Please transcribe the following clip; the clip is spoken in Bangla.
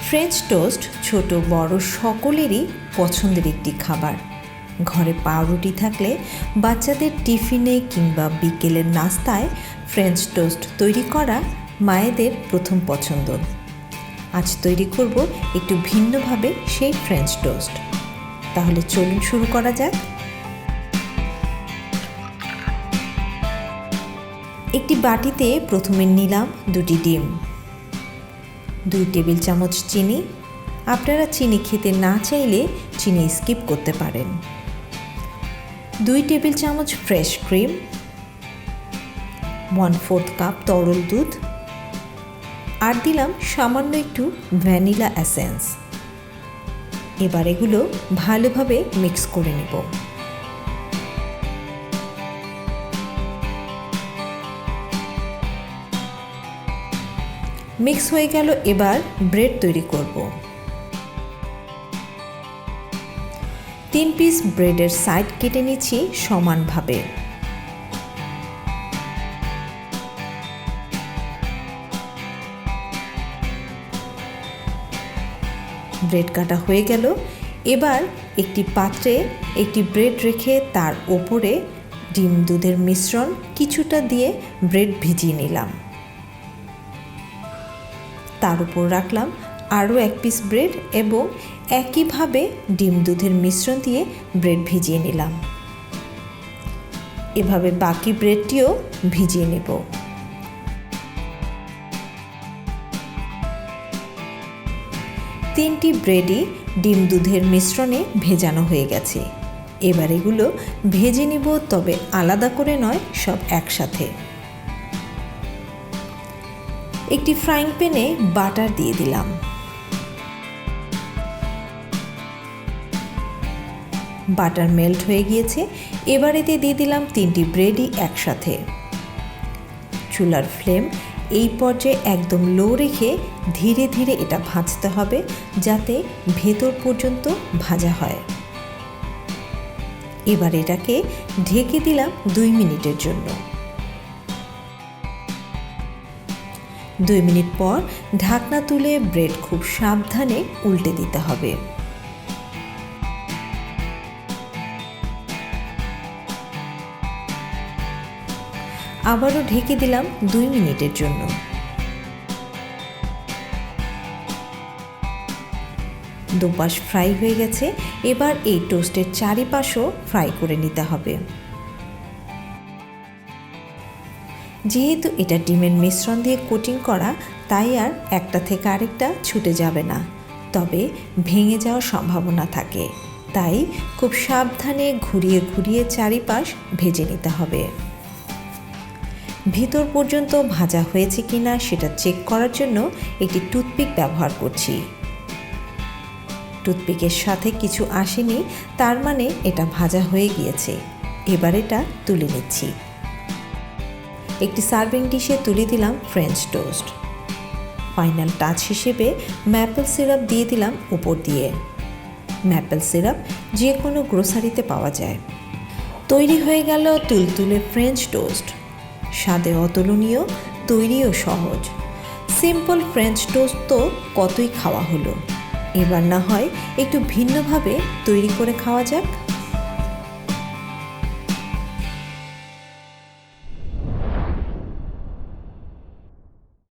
ফ্রেঞ্চ টোস্ট ছোট বড় সকলেরই পছন্দের একটি খাবার। ঘরে পাউরুটি থাকলে বাচ্চাদের টিফিনে কিংবা বিকেলের নাস্তায় ফ্রেঞ্চ টোস্ট তৈরি করা মায়েদের প্রথম পছন্দ। আজ তৈরি করব একটু ভিন্নভাবে সেই ফ্রেঞ্চ টোস্ট। তাহলে চলুন শুরু করা যাক। একটি বাটিতে প্রথমে নিলাম 2টি ডিম, 2 টেবিল চামচ চিনি। আপনারা চিনি খেতে না চাইলে চিনি স্কিপ করতে পারেন। 2 টেবিল চামচ ফ্রেশ ক্রিম, 1/4 কাপ তরল দুধ, আর দিলাম সামান্য একটু ভ্যানিলা এসেন্স। এবার এগুলো ভালোভাবে মিক্স করে নেব। মিক্স হয়ে গেল, এবার ব্রেড তৈরি করব। 3 পিস ব্রেডের সাইড কেটে নিচ্ছি সমানভাবে। ব্রেড কাটা হয়ে গেল, এবার একটি পাত্রে একটি ব্রেড রেখে তার ওপরে ডিম দুধের মিশ্রণ কিছুটা দিয়ে ব্রেড ভিজিয়ে নিলাম। তার উপর রাখলাম আরও 1 পিস ব্রেড এবং একইভাবে ডিম দুধের মিশ্রণ দিয়ে ব্রেড ভিজিয়ে নিলাম। এভাবে বাকি ব্রেডটিও ভিজিয়ে নেব। তিনটি ব্রেডই ডিম দুধের মিশ্রণে ভেজানো হয়ে গেছে। এবার এগুলো ভেজে নিব, তবে আলাদা করে নয়, সব একসাথে। একটি ফ্রাইং প্যানে বাটার দিয়ে দিলাম। বাটার মেল্ট হয়ে গিয়েছে, এবার এতে দিয়ে দিলাম 3টি ব্রেডই একসাথে। চুলার ফ্লেম এই পর্যায়ে একদম লো রেখে ধীরে ধীরে এটা ভাজতে হবে, যাতে ভেতর পর্যন্ত ভাজা হয়। এবার এটাকে ঢেকে দিলাম 2 মিনিটের জন্য। 2 মিনিট পর ঢাকনা তুলে ব্রেড খুব সাবধানে উল্টে দিতে হবে। আবারও ঢেকে দিলাম 2 মিনিটের জন্য। দুপাশ ফ্রাই হয়ে গেছে, এবার এই টোস্টের চারিপাশও ফ্রাই করে নিতে হবে। যেহেতু এটা ডিমের মিশ্রণ দিয়ে কোটিং করা, তাই আর একটা থেকে আরেকটা ছুটে যাবে না, তবে ভেঙে যাওয়ার সম্ভাবনা থাকে। তাই খুব সাবধানে ঘুরিয়ে ঘুরিয়ে চারিপাশ ভেজে নিতে হবে। ভিতর পর্যন্ত ভাজা হয়েছে কিনা সেটা চেক করার জন্য একটি টুথপিক ব্যবহার করছি। টুথপিকের সাথে কিছু আসেনি, তার মানে এটা ভাজা হয়ে গিয়েছে। এবার এটা তুলে নিচ্ছি। একটি সার্ভিং ডিশে তুলে দিলাম ফ্রেঞ্চ টোস্ট। ফাইনাল টাচ হিসেবে ম্যাপল সিরাপ দিয়ে দিলাম উপর দিয়ে। ম্যাপল সিরাপ যে কোনো গ্রোসারিতে পাওয়া যায়। তৈরি হয়ে গেল তুলতুলে ফ্রেঞ্চ টোস্ট। স্বাদে অতুলনীয়, তৈরিও সহজ। সিম্পল ফ্রেঞ্চ টোস্ট তো কতই খাওয়া হলো, এবার না হয় একটু ভিন্নভাবে তৈরি করে খাওয়া যাক।